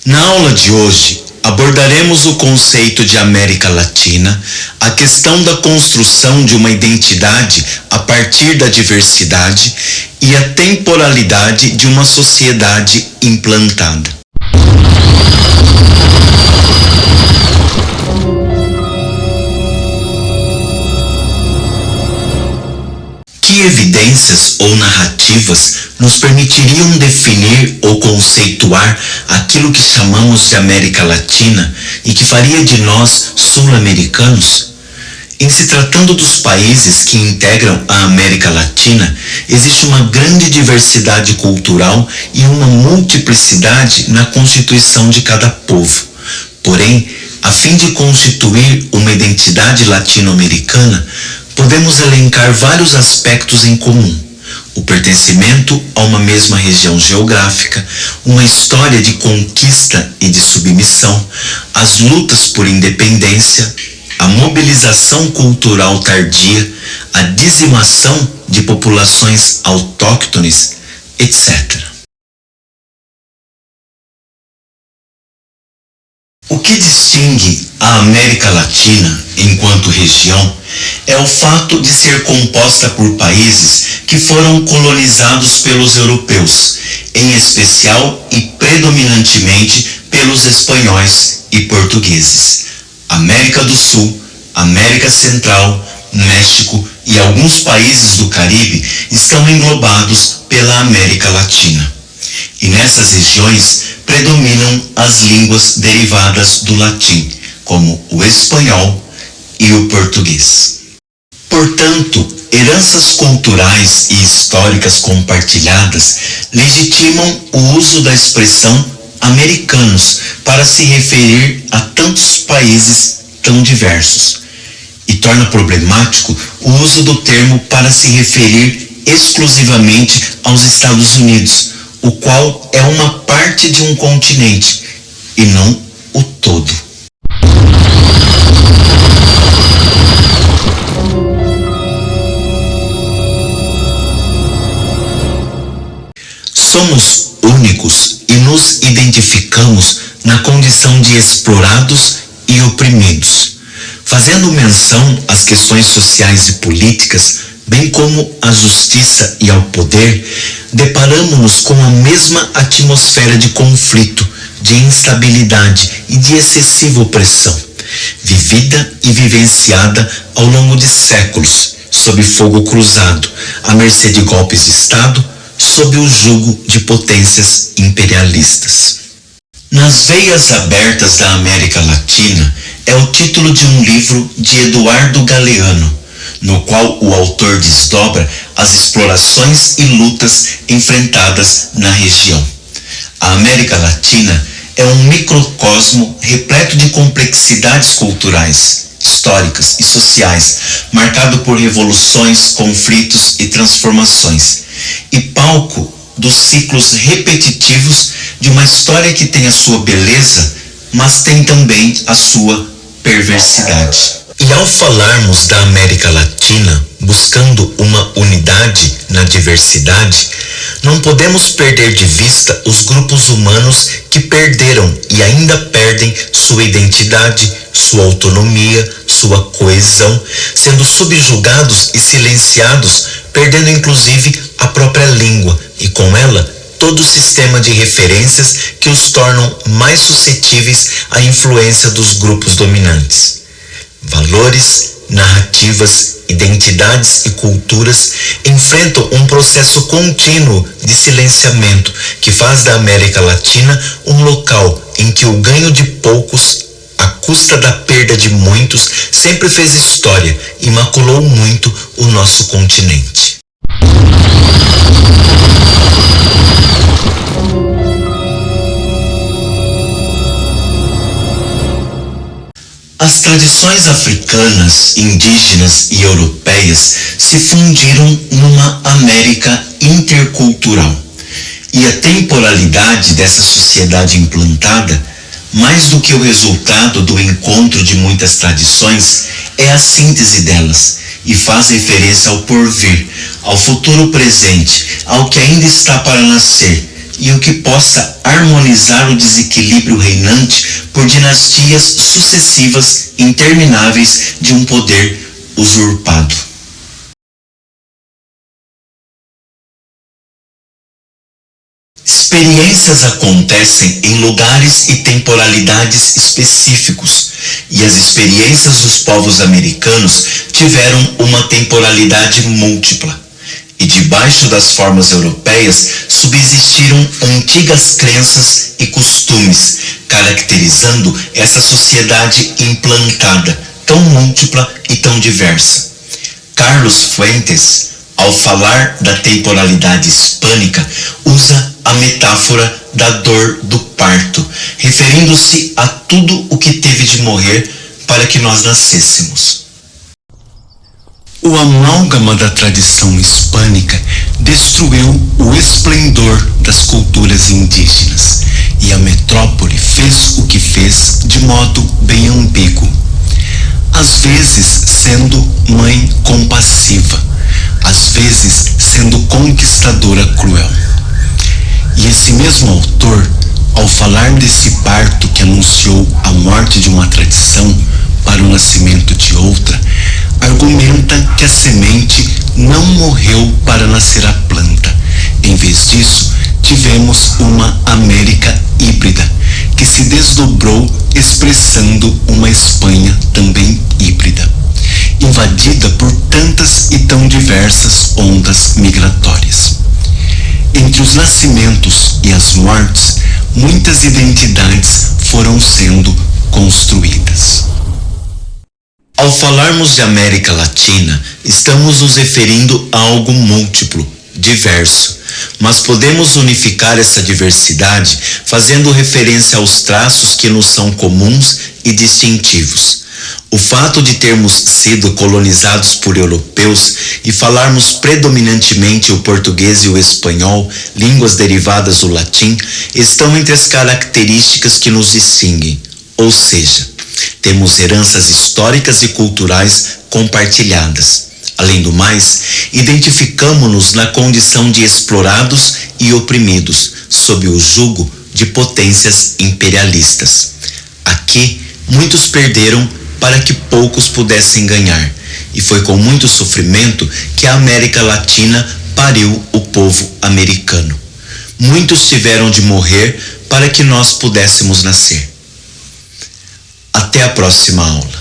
Na aula de hoje, abordaremos o conceito de América Latina, a questão da construção de uma identidade a partir da diversidade e a temporalidade de uma sociedade implantada. Que evidências ou narrativas nos permitiriam definir ou conceituar aquilo que chamamos de América Latina e que faria de nós sul-americanos? Em se tratando dos países que integram a América Latina, existe uma grande diversidade cultural e uma multiplicidade na constituição de cada povo. Porém, a fim de constituir uma identidade latino-americana, podemos elencar vários aspectos em comum: o pertencimento a uma mesma região geográfica, uma história de conquista e de submissão, as lutas por independência, a mobilização cultural tardia, a dizimação de populações autóctones, etc. O que distingue a América Latina, enquanto região, é o fato de ser composta por países que foram colonizados pelos europeus, em especial e predominantemente pelos espanhóis e portugueses. América do Sul, América Central, México e alguns países do Caribe estão englobados pela América Latina. E nessas regiões predominam as línguas derivadas do latim, como o espanhol e o português. Portanto, heranças culturais e históricas compartilhadas legitimam o uso da expressão americanos para se referir a tantos países tão diversos, e torna problemático o uso do termo para se referir exclusivamente aos Estados Unidos, o qual é uma parte de um continente e não o todo. Somos únicos e nos identificamos na condição de explorados e oprimidos, fazendo menção às questões sociais e políticas, bem como à justiça e ao poder. Deparamos-nos com a mesma atmosfera de conflito, de instabilidade e de excessiva opressão, vivida e vivenciada ao longo de séculos, sob fogo cruzado, à mercê de golpes de Estado, sob o jugo de potências imperialistas. Nas Veias Abertas da América Latina é o título de um livro de Eduardo Galeano, no qual o autor desdobra as explorações e lutas enfrentadas na região. A América Latina é um microcosmo repleto de complexidades culturais, históricas e sociais, marcado por revoluções, conflitos e transformações, e palco dos ciclos repetitivos de uma história que tem a sua beleza, mas tem também a sua perversidade. E ao falarmos da América Latina, buscando uma unidade na diversidade, não podemos perder de vista os grupos humanos que perderam e ainda perdem sua identidade, sua autonomia, sua coesão, sendo subjugados e silenciados, perdendo inclusive a própria língua e com ela todo o sistema de referências que os tornam mais suscetíveis à influência dos grupos dominantes. Valores, narrativas, identidades e culturas enfrentam um processo contínuo de silenciamento que faz da América Latina um local em que o ganho de poucos, à custa da perda de muitos, sempre fez história e maculou muito o nosso continente. As tradições africanas, indígenas e europeias se fundiram numa América intercultural. E a temporalidade dessa sociedade implantada, mais do que o resultado do encontro de muitas tradições, é a síntese delas e faz referência ao porvir, ao futuro presente, ao que ainda está para nascer, e o que possa harmonizar o desequilíbrio reinante por dinastias sucessivas intermináveis de um poder usurpado. Experiências acontecem em lugares e temporalidades específicos, e as experiências dos povos americanos tiveram uma temporalidade múltipla. E debaixo das formas europeias subsistiram antigas crenças e costumes, caracterizando essa sociedade implantada, tão múltipla e tão diversa. Carlos Fuentes, ao falar da temporalidade hispânica, usa a metáfora da dor do parto, referindo-se a tudo o que teve de morrer para que nós nascêssemos. O amálgama da tradição hispânica destruiu o esplendor das culturas indígenas, e a metrópole fez o que fez de modo bem ambíguo, às vezes sendo mãe compassiva, às vezes sendo conquistadora cruel. E esse mesmo autor, ao falar desse parto que anunciou a morte de uma tradição para o nascimento de outra, argumenta que a semente não morreu para nascer a planta. Em vez disso, tivemos uma América híbrida, que se desdobrou expressando uma Espanha também híbrida, invadida por tantas e tão diversas ondas migratórias. Entre os nascimentos e as mortes, muitas identidades foram sendo construídas. Ao falarmos de América Latina, estamos nos referindo a algo múltiplo, diverso, mas podemos unificar essa diversidade fazendo referência aos traços que nos são comuns e distintivos. O fato de termos sido colonizados por europeus e falarmos predominantemente o português e o espanhol, línguas derivadas do latim, estão entre as características que nos distinguem, ou seja, temos heranças históricas e culturais compartilhadas. Além do mais, identificamo-nos na condição de explorados e oprimidos, sob o jugo de potências imperialistas. Aqui, muitos perderam para que poucos pudessem ganhar, e foi com muito sofrimento que a América Latina pariu o povo americano. Muitos tiveram de morrer para que nós pudéssemos nascer. Até a próxima aula.